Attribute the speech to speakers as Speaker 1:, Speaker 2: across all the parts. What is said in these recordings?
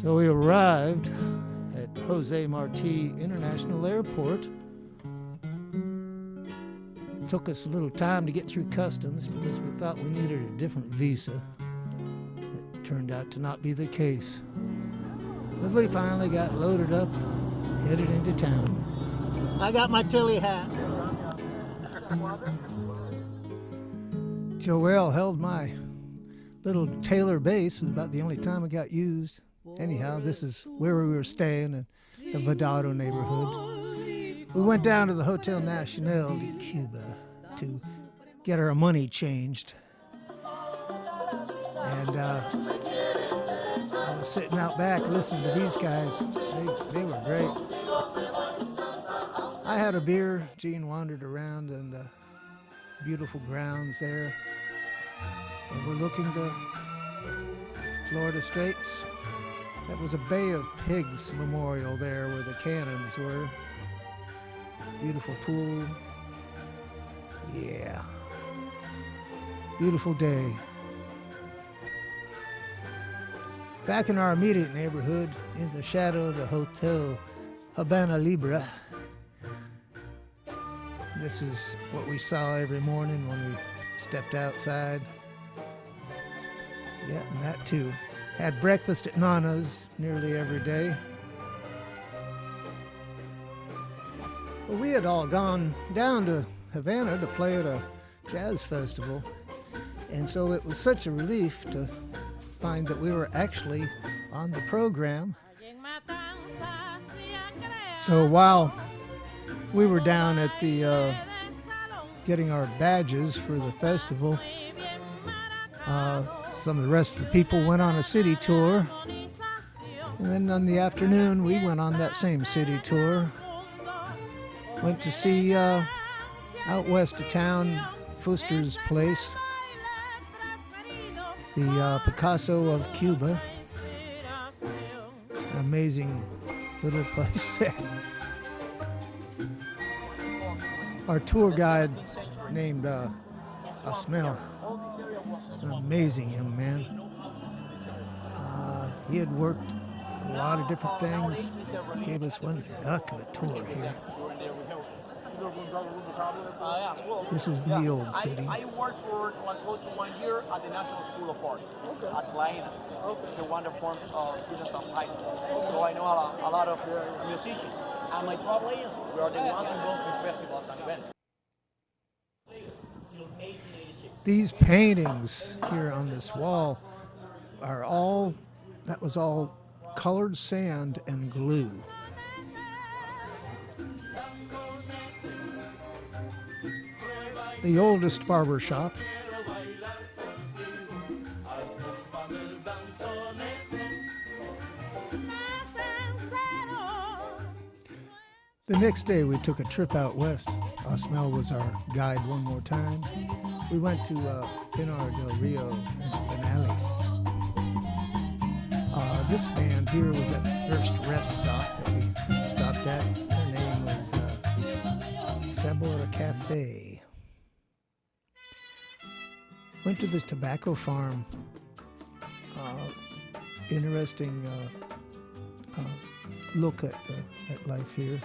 Speaker 1: So we arrived at Jose Marti International Airport. It took us a little time to get through customs because we thought we needed a different visa. It turned out to not be the case. But we finally got loaded up, headed into town.
Speaker 2: I got my Tilly hat.
Speaker 1: Joelle held my little Taylor bass. It was about the only time it got used. Anyhow, this is where we were staying in the Vedado neighborhood. We went down to the Hotel Nacional de Cuba to get our money changed. And I was sitting out back listening to these guys. They were great. I had a beer. Gene wandered around in the beautiful grounds there, overlooking the Florida Straits. That was a Bay of Pigs memorial there where the cannons were. Beautiful pool. Yeah. Beautiful day. Back in our immediate neighborhood, in the shadow of the Hotel Havana Libre. This is what we saw every morning when we stepped outside. Yeah, and that too. Had breakfast at Nana's nearly every day. Well, we had all gone down to Havana to play at a jazz festival, and so it was such a relief to find that we were actually on the program. So while we were down at the getting our badges for the festival, some of the rest of the people went on a city tour, and then in the afternoon we went on that same city tour. Went to see out west of town, Fuster's place, the Picasso of Cuba. An amazing little place there. Our tour guide named Osmell, an amazing young man. He had worked a lot of different things. Gave us one heck of a tour here. This is the old city.
Speaker 3: I worked for close to 1 year at the National School of Art at Iieana. It's a wonderful form of students of high school. So I know a lot of musicians. And my travel agency, we are the ones involved in festivals and events.
Speaker 1: These paintings here on this wall are all, that was all colored sand and glue. The oldest barber shop. The next day we took a trip out west. Osmell was our guide one more time. We went to Pinar del Rio and Vinales. This band here was at the first rest stop that we stopped at. Their name was Sabor Cafe. Went to the tobacco farm. Interesting look at life here.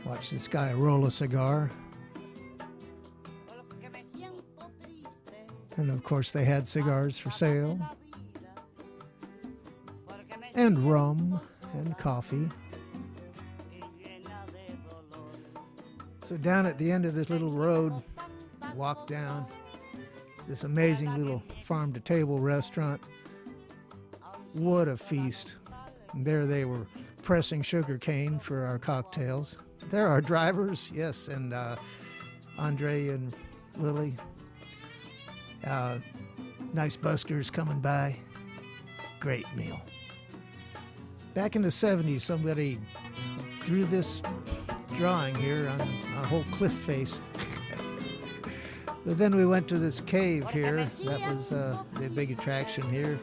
Speaker 1: Watch this guy roll a cigar. And of course they had cigars for sale. And rum and coffee. So down at the end of this little road, walk down this amazing little farm-to-table restaurant. What a feast. And there they were pressing sugar cane for our cocktails. There are drivers, yes, and Andre and Lili. Nice buskers coming by. Great meal. Back in the 70s, somebody drew this drawing here on a whole cliff face. But then we went to this cave here. That was the big attraction here.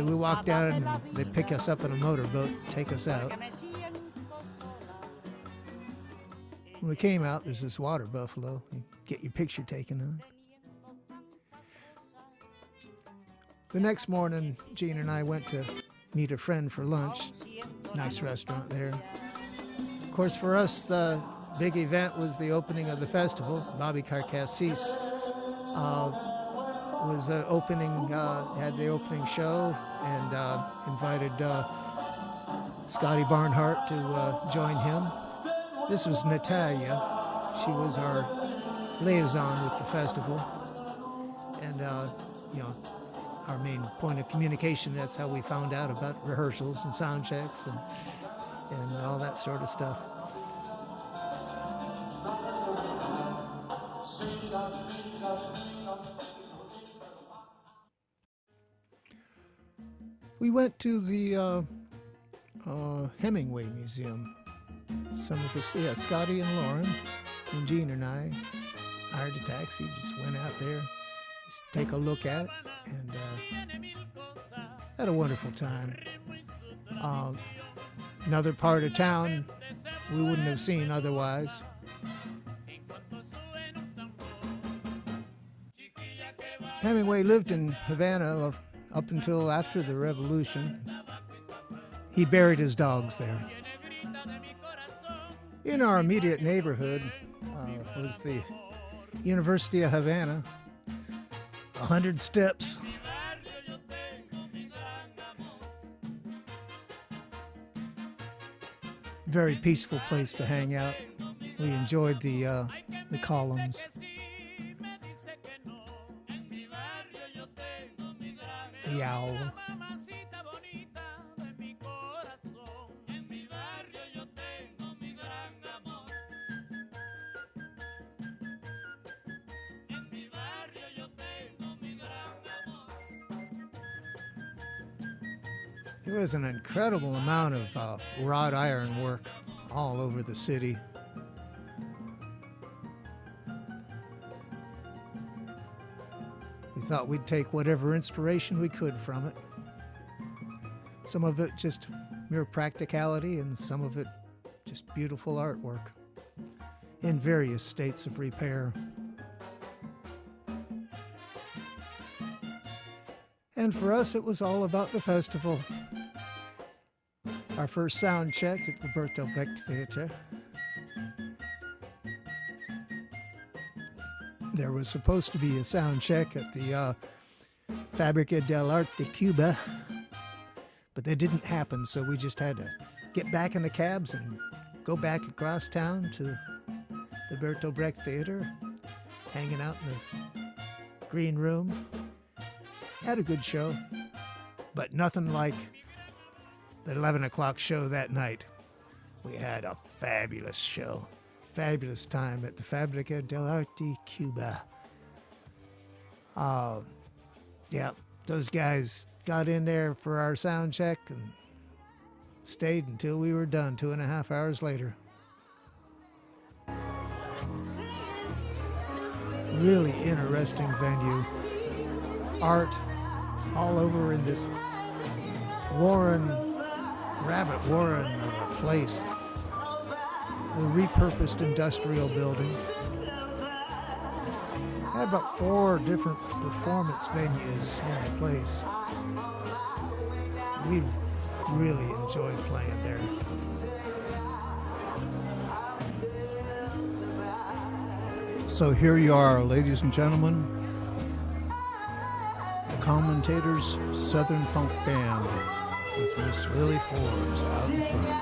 Speaker 1: We walked down and they pick us up in a motorboat, take us out. When we came out, there's this water buffalo. You get your picture taken on. The next morning, Gene and I went to meet a friend for lunch. Nice restaurant there. Of course, for us, the big event was the opening of the festival. Bobby Carcassés was had the opening show, and invited Scotty Barnhart to join him. This was Natalia. She was our liaison with the festival, and our main point of communication. That's how we found out about rehearsals and sound checks and all that sort of stuff. We went to the Hemingway Museum. Some of us, Scotty and Lauren and Gene and I hired a taxi, just went out there, just take a look at it, and had a wonderful time. Another part of town we wouldn't have seen otherwise. Hemingway lived in Havana up until after the revolution. He buried his dogs there. In our immediate neighborhood was the University of Havana, 100 steps. Very peaceful place to hang out. We enjoyed the columns. The owl. There was an incredible amount of wrought iron work all over the city. We thought we'd take whatever inspiration we could from it. Some of it just mere practicality, and some of it just beautiful artwork in various states of repair. And for us, it was all about the festival. Our first sound check at the Bertolt Brecht Theater. There was supposed to be a sound check at the Fábrica del Arte de Cuba, but that didn't happen, so we just had to get back in the cabs and go back across town to the Bertolt Brecht Theater, hanging out in the green room. Had a good show, but nothing like the 11 o'clock show that night. We had a fabulous show, fabulous time at the Fábrica del Arte Cuba. Those guys got in there for our sound check and stayed until we were done, 2.5 hours later. Really interesting venue. Art all over in this rabbit warren of a place. A repurposed industrial building. Had about 4 different performance venues in the place. We really enjoyed playing there. So here you are, ladies and gentlemen. The Commentators Southern Funk Band with Miss Lili Forbes out in front.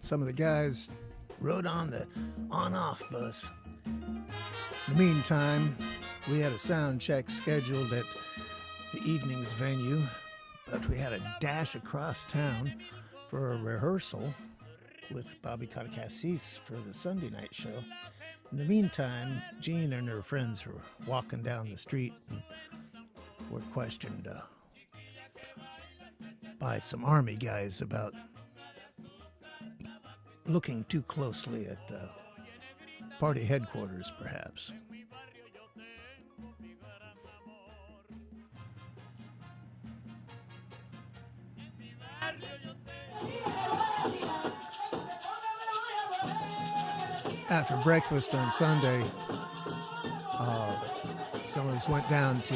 Speaker 1: some of the guys rode on the on-off bus. In the meantime, we had a sound check scheduled at the evening's venue, but we had a dash across town for a rehearsal with Bobby Carcassés for the Sunday night show. In the meantime, Jean and her friends were walking down the street and were questioned by some army guys about looking too closely at party headquarters, perhaps. After breakfast on Sunday, some of us went down to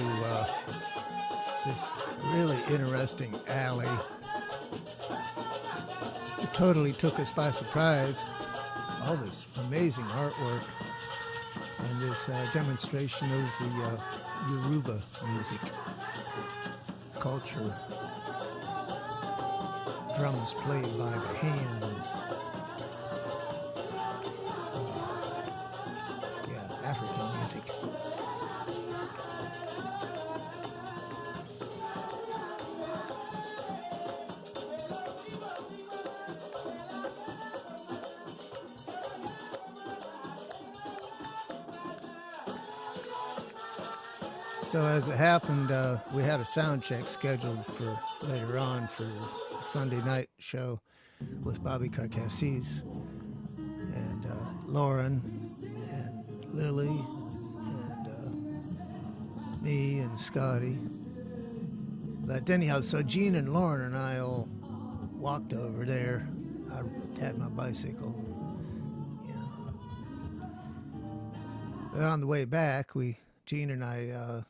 Speaker 1: this really interesting alley. It totally took us by surprise. All this amazing artwork and this demonstration of the Yoruba music culture. Drums played by the hands. African music. So as it happened, we had a sound check scheduled for later on for the Sunday night show with Bobby Carcassés and Lauren and Lili and me and Scotty. But anyhow, so Jean and Lauren and I all walked over there. I had my bicycle. But on the way back, Jean and I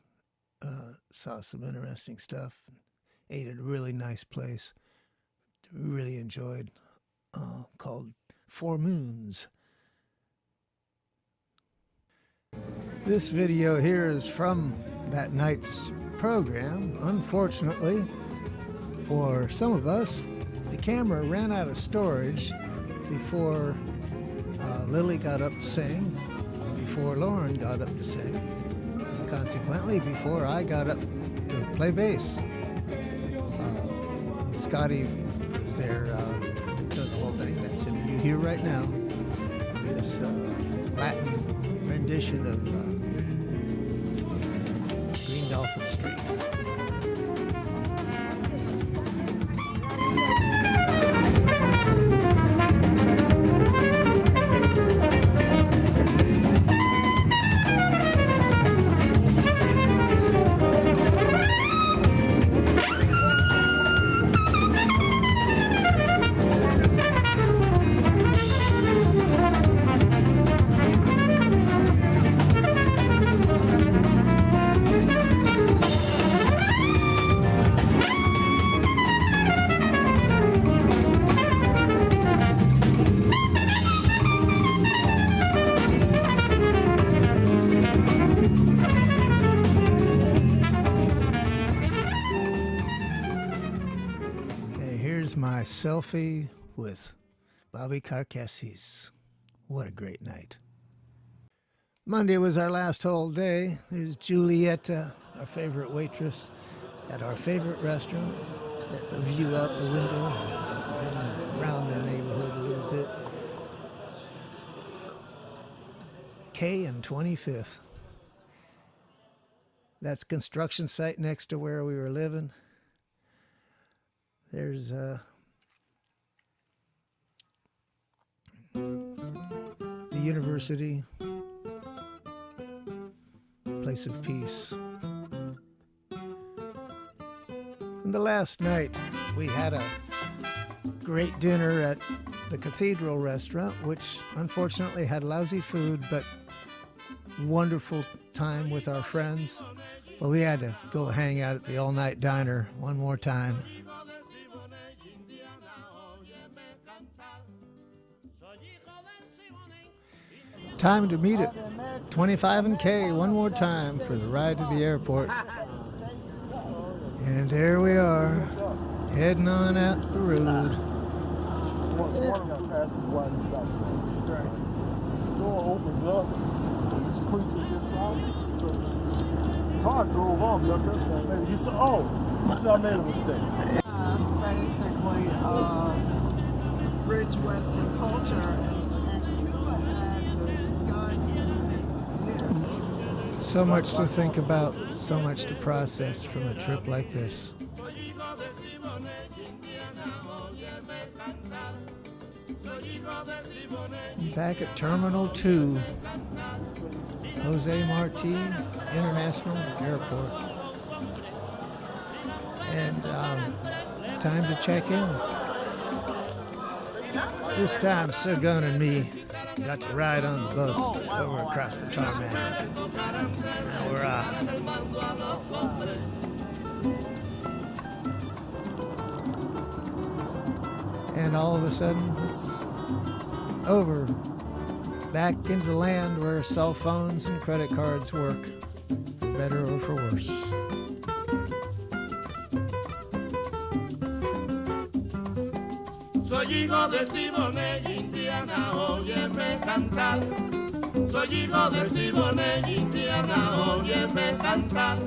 Speaker 1: saw some interesting stuff. Ate at a really nice place. We really enjoyed, called Four Moons. This video here is from that night's program. Unfortunately, for some of us, the camera ran out of storage before Lili got up to sing, before Lauren got up to sing, and consequently before I got up to play bass. Scotty was there doing the whole thing. That's him you hear right now. This Latin rendition of Green Dolphin Street. My selfie with Bobby Carcassés. What a great night. Monday was our last whole day. There's Julieta, our favorite waitress, at our favorite restaurant. That's a view out the window and around the neighborhood a little bit. K and 25th. That's construction site next to where we were living. There's the university, place of peace. And the last night, we had a great dinner at the Cathedral restaurant, which unfortunately had lousy food, but wonderful time with our friends. But we had to go hang out at the all-night diner one more time. Time to meet at 25 and K one more time for the ride to the airport. And there we are, heading on out the road.
Speaker 2: why he stopped there. The door opens up, and this creature gets out. So the car drove off, left us there. He said, oh, he said I made a mistake.
Speaker 4: It's basically rich Western culture, and Cuba had the guns disappeared.
Speaker 1: So much to think about, so much to process from a trip like this. Back at Terminal 2, Jose Marti International Airport. And time to check in. This time, Segun and me got to ride on the bus over across the tarmac. Now we're off. And all of a sudden, it's over. Back into the land where cell phones and credit cards work, for better or for worse.
Speaker 5: Soy hijo de Simone, Iieana, óyeme cantar. Soy hijo de Simone, Iieana, óyeme cantar.